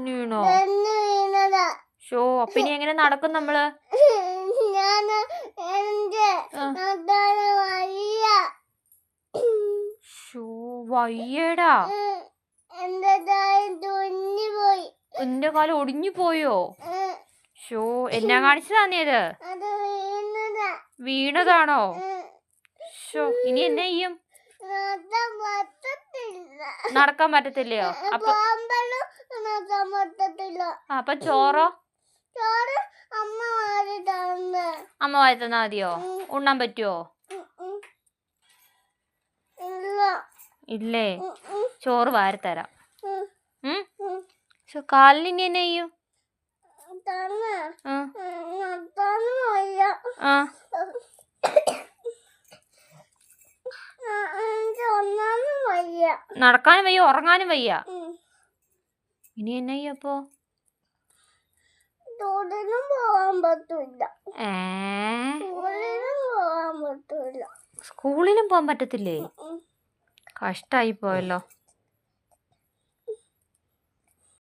തെന്നി വീണോ? ഷോ അപ്പൊ ഇനി എങ്ങനെ നടക്കും നമ്മള്? ഷോ വയ്യടാ, എന്റെ കാലം ഒടിഞ്ഞു പോയോ? ഷോ എന്നാ കാണിച്ചതാ നീ ഇത്? വീണതാണോ? ഷോ ഇനി എന്നാ ചെയ്യും? നടക്കാൻ പറ്റത്തില്ലയോ? അപ്പൊ ചോറോ? അമ്മ വാരി തന്നാ മതിയോ? ഉണ്ണാൻ പറ്റുവോ? ഇല്ലേ, ചോറ് വാരിത്തരാം. കാലിന് ഇനി എന്നാ ചെയ്യും? നടക്കാനും വയ്യ, ഉറങ്ങാനും വയ്യ. ഇനി എന്നാ ചെയ്യും അപ്പൊ? സ്കൂളിലും പോവാൻ പറ്റത്തില്ലേ? കഷ്ടായി പോയല്ലോ.